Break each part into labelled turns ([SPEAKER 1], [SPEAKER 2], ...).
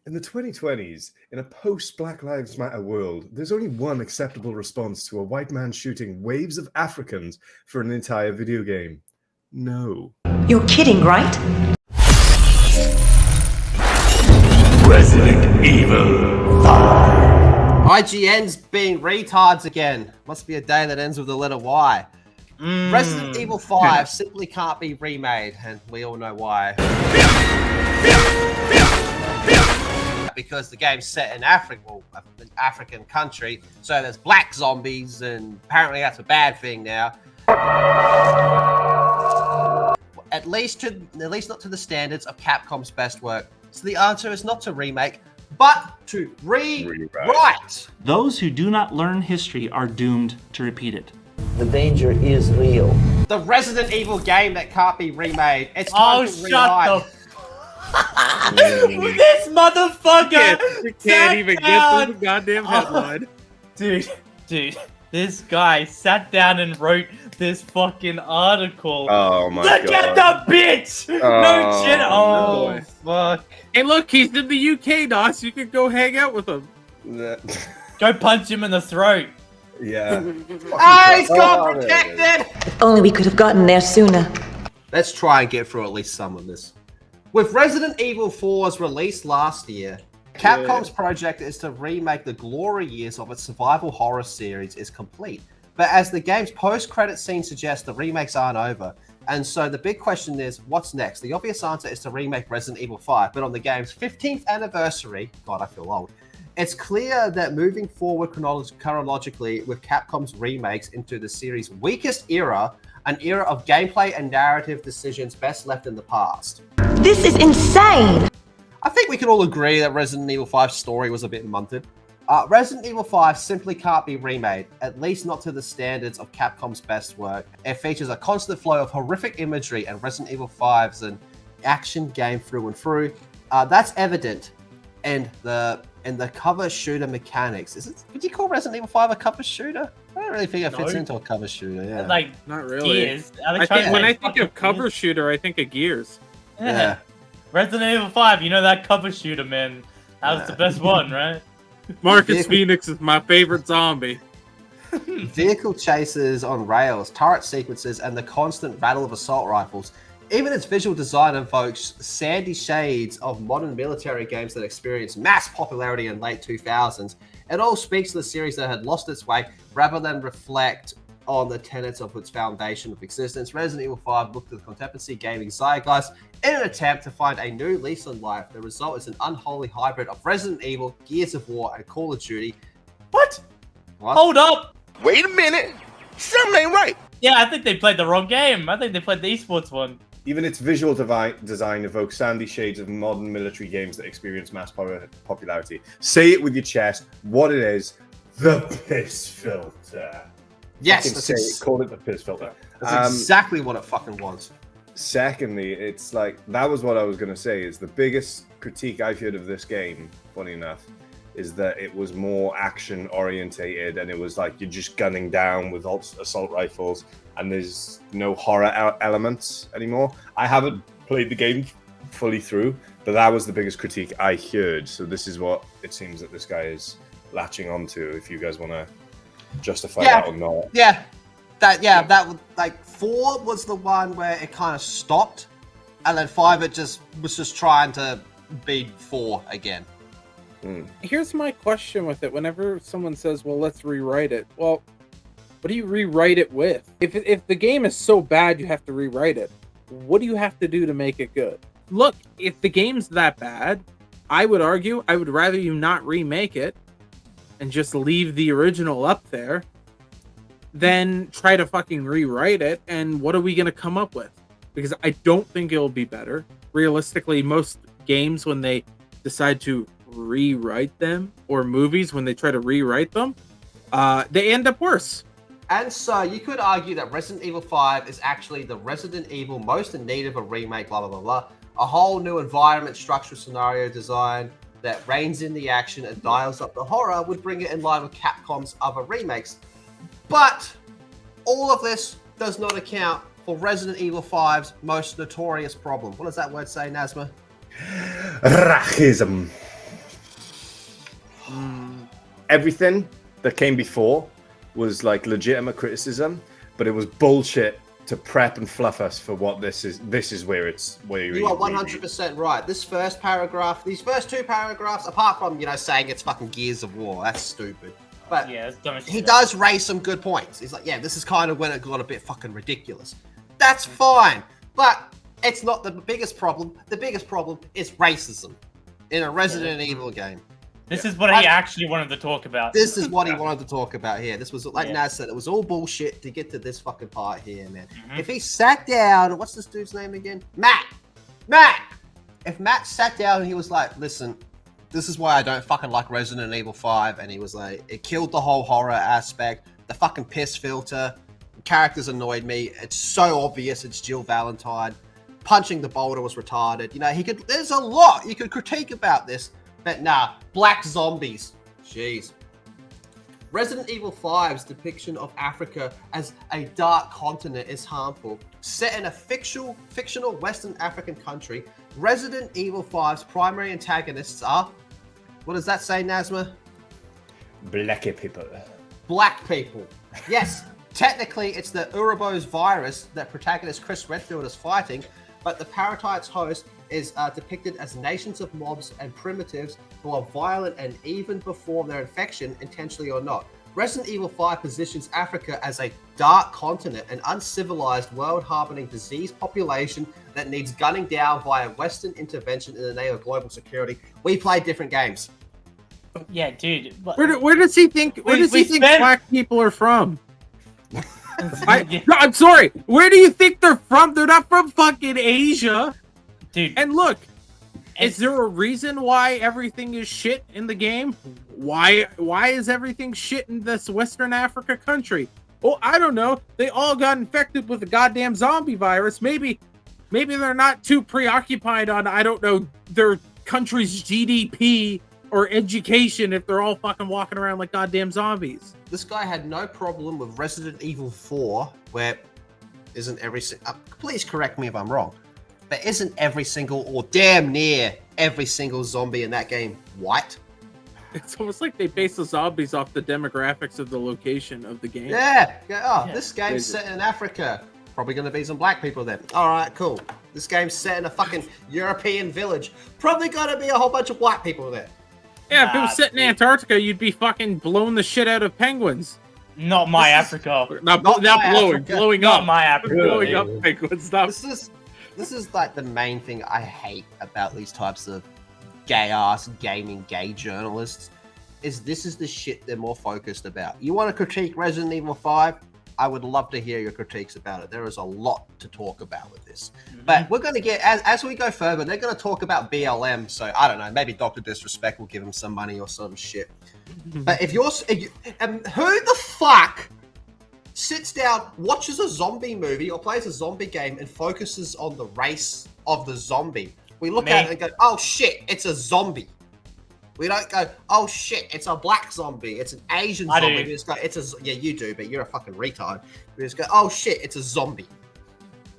[SPEAKER 1] In the 2020s, in a post-Black Lives Matter world, there's only one acceptable response to a white man shooting waves of Africans for an entire video game. No.
[SPEAKER 2] You're kidding, right?
[SPEAKER 3] Resident Evil 5.
[SPEAKER 4] IGN's being retards again. Must be a day that ends with the letter Y. Resident Evil 5 simply can't be remade, and we all know why. Because the game's set in Africa, well, an African country, so there's black zombies, and apparently that's a bad thing now. At least not to the standards of Capcom's best work. So the answer is not to remake, but to rewrite.
[SPEAKER 5] Those who do not learn history are doomed to repeat it.
[SPEAKER 6] The danger is real.
[SPEAKER 4] The Resident Evil game that can't be remade. It's time to rewrite.
[SPEAKER 7] This motherfucker!
[SPEAKER 8] You can't even get through the goddamn headline.
[SPEAKER 7] Dude, this guy sat down and wrote this fucking article.
[SPEAKER 1] Oh my god.
[SPEAKER 7] Look at the bitch! No shit. Oh,
[SPEAKER 8] no.
[SPEAKER 7] fuck.
[SPEAKER 8] Hey, look, he's in the UK, Doss. You could go hang out with him.
[SPEAKER 7] Go punch him in the throat.
[SPEAKER 1] Yeah.
[SPEAKER 4] He's got protected!
[SPEAKER 2] If only we could have gotten there sooner.
[SPEAKER 4] Let's try and get through at least some of this. With Resident Evil 4's release last year, Capcom's project is to remake the glory years of its survival horror series is complete. But as the game's post-credit scene suggests, the remakes aren't over. And so the big question is, what's next? The obvious answer is to remake Resident Evil 5, but on the game's 15th anniversary, God, I feel old, it's clear that moving forward chronologically with Capcom's remakes into the series' weakest era, an era of gameplay and narrative decisions best left in the past.
[SPEAKER 2] This is insane!
[SPEAKER 4] I think we can all agree that Resident Evil 5's story was a bit munted. Resident Evil 5 simply can't be remade, at least not to the standards of Capcom's best work. It features a constant flow of horrific imagery, and Resident Evil 5's an action game through and through. That's evident in the cover shooter mechanics. Would you call Resident Evil 5 a cover shooter? I don't really think it fits into a cover shooter. Yeah,
[SPEAKER 7] like
[SPEAKER 8] not really.
[SPEAKER 7] Gears.
[SPEAKER 8] When I think of cover shooter, I think of Gears.
[SPEAKER 7] Yeah. Resident Evil 5, you know that cover shooter, man. That was the best one, right?
[SPEAKER 8] Marcus Phoenix is my favorite zombie.
[SPEAKER 4] Vehicle chases on rails, turret sequences, and the constant rattle of assault rifles. Even its visual design evokes sandy shades of modern military games that experienced mass popularity in late 2000s. It all speaks to the series that had lost its way rather than reflect on the tenets of its foundation of existence. Resident Evil 5 looked at the contemporary gaming zeitgeist in an attempt to find a new lease on life. The result is an unholy hybrid of Resident Evil, Gears of War, and Call of Duty.
[SPEAKER 7] What? Hold up!
[SPEAKER 3] Wait a minute. Something ain't right.
[SPEAKER 7] Yeah, I think they played the wrong game. I think they played the esports one.
[SPEAKER 1] Even its visual design evokes sandy shades of modern military games that experience mass popularity. Say it with your chest. What it is, the piss filter.
[SPEAKER 4] Yes,
[SPEAKER 1] call it the piss filter.
[SPEAKER 4] That's exactly what it fucking was.
[SPEAKER 1] Secondly, it's like, that was what I was going to say, is the biggest critique I've heard of this game, funny enough, is that it was more action orientated, and it was like you're just gunning down with assault rifles, and there's no horror elements anymore. I haven't played the game fully through, but that was the biggest critique I heard. So this is what it seems that this guy is latching onto, if you guys want to justify that or not.
[SPEAKER 4] That would, like, 4 was the one where it kind of stopped, and then 5 it was just trying to be 4 again.
[SPEAKER 8] Here's my question with it. Whenever someone says, well, let's rewrite it. Well, what do you rewrite it with? If the game is so bad you have to rewrite it, what do you have to do to make it good? Look, if the game's that bad, I would argue I would rather you not remake it and just leave the original up there than try to fucking rewrite it. And what are we going to come up with? Because I don't think it'll be better. Realistically, most games, when they decide to rewrite them, or movies, when they try to rewrite them, they end up worse.
[SPEAKER 4] And so you could argue that Resident Evil 5 is actually the Resident Evil most in need of a remake, blah, blah, blah, blah. A whole new environment, structure, scenario design that reins in the action and dials up the horror would bring it in line with Capcom's other remakes. But all of this does not account for Resident Evil 5's most notorious problem. What does that word say, Nazma?
[SPEAKER 1] Racism. everything that came before was like legitimate criticism, but it was bullshit to prep and fluff us for what this is. This is where
[SPEAKER 4] You are 100% right. This first paragraph, these first 2 paragraphs, apart from, saying it's fucking Gears of War, that's stupid. But
[SPEAKER 7] Yeah, it's dumb as
[SPEAKER 4] he
[SPEAKER 7] shit.
[SPEAKER 4] does raise some good points. He's like, yeah, this is kind of when it got a bit fucking ridiculous. That's fine. But it's not the biggest problem. The biggest problem is racism in a Resident Evil game.
[SPEAKER 7] This is what he actually wanted to talk about.
[SPEAKER 4] This is what he wanted to talk about here. This was, like
[SPEAKER 7] Yeah.
[SPEAKER 4] Naz said, it was all bullshit to get to this fucking part here, man. If he sat down, what's this dude's name again? Matt! If Matt sat down and he was like, listen, this is why I don't fucking like Resident Evil 5, and he was like, it killed the whole horror aspect, the fucking piss filter, characters annoyed me, it's so obvious it's Jill Valentine, punching the boulder was retarded, there's a lot you could critique about this. But nah, black zombies. Jeez. Resident Evil 5's depiction of Africa as a dark continent is harmful. Set in a fictional Western African country, Resident Evil 5's primary antagonists are... What does that say, Nazma?
[SPEAKER 1] Black people.
[SPEAKER 4] Black people. Yes, technically it's the Ouroboros virus that protagonist Chris Redfield is fighting, but the parasite's host is depicted as nations of mobs and primitives who are violent and even perform their infection intentionally or not. Resident Evil 5 positions Africa as a dark continent, an uncivilized world harboring diseased population that needs gunning down via Western intervention in the name of global security. We play different games.
[SPEAKER 7] Yeah, dude. But
[SPEAKER 8] Where does he think? Where does he think black people are from? I'm sorry. Where do you think they're from? They're not from fucking Asia.
[SPEAKER 7] Dude.
[SPEAKER 8] And look, is there a reason why everything is shit in the game? Why is everything shit in this Western Africa country? Well, I don't know. They all got infected with the goddamn zombie virus. Maybe they're not too preoccupied on, I don't know, their country's GDP or education if they're all fucking walking around like goddamn zombies.
[SPEAKER 4] This guy had no problem with Resident Evil 4, where isn't every... please correct me if I'm wrong, but isn't every single, or damn near every single zombie in that game white?
[SPEAKER 8] It's almost like they base the zombies off the demographics of the location of the game.
[SPEAKER 4] Yeah. This game's set in Africa. Probably going to be some black people then. All right, cool. This game's set in a fucking European village. Probably going to be a whole bunch of white people there.
[SPEAKER 8] Yeah, if it was set in Antarctica, you'd be fucking blowing the shit out of penguins.
[SPEAKER 7] Not my Africa.
[SPEAKER 8] Not blowing
[SPEAKER 7] Not
[SPEAKER 8] up.
[SPEAKER 7] my Africa.
[SPEAKER 8] Blowing up penguins. Stop.
[SPEAKER 4] This is like the main thing I hate about these types of gay-ass gaming gay journalists, is this is the shit they're more focused about. You want to critique Resident Evil 5? I would love to hear your critiques about it. There is a lot to talk about with this. But we're going to get, as we go further, they're going to talk about BLM. So I don't know, maybe Dr. Disrespect will give him some money or some shit. But who the fuck sits down, watches a zombie movie or plays a zombie game and focuses on the race of the zombie? We look at it and go, oh shit, it's a zombie. We don't go, oh shit, it's a black zombie, it's an Asian zombie. We just go, yeah, you do, but you're a fucking retard. We just go, oh shit, it's a zombie.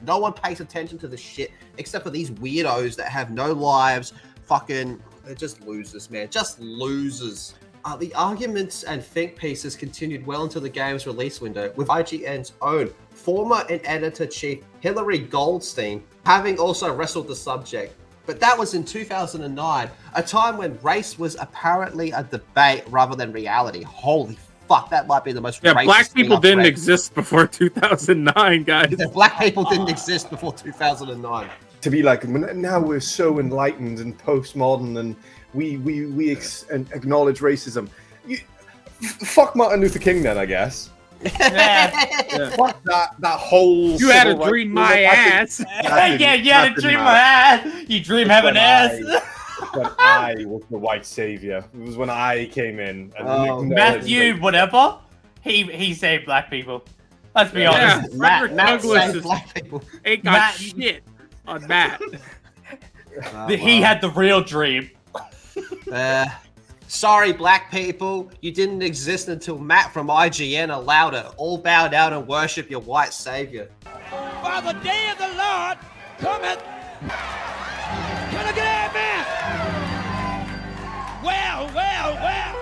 [SPEAKER 4] No one pays attention to the shit except for these weirdos that have no lives. Fucking, they're just losers, man. Just losers. The arguments and think pieces continued well into the game's release window, with IGN's own former and editor-chief Hillary Goldstein having also wrestled the subject. But that was in 2009, a time when race was apparently a debate rather than reality. Holy fuck, that might be the most racist
[SPEAKER 8] black people
[SPEAKER 4] thing
[SPEAKER 8] didn't
[SPEAKER 4] I've read.
[SPEAKER 8] exist before 2009, guys.
[SPEAKER 4] Yeah, black people didn't exist before 2009.
[SPEAKER 1] To be like, now we're so enlightened and postmodern, and we acknowledge racism. Fuck Martin Luther King, then, I guess. Fuck that whole.
[SPEAKER 8] You had a dream, my ass.
[SPEAKER 7] Yeah, you had a dream, my ass. You dream having ass.
[SPEAKER 1] When I was the white savior. It was when I came in. And
[SPEAKER 7] Matthew, whatever. He saved black people. Let's be honest.
[SPEAKER 8] Frederick
[SPEAKER 4] Matt
[SPEAKER 8] Douglass
[SPEAKER 4] saved
[SPEAKER 8] is,
[SPEAKER 4] black people.
[SPEAKER 8] ain't got shit on Matt.
[SPEAKER 7] He had the real dream.
[SPEAKER 4] Sorry, black people, you didn't exist until Matt from IGN allowed it. All bow down and worship your white savior.
[SPEAKER 3] For the day of the Lord cometh. Can I get that, man? Well.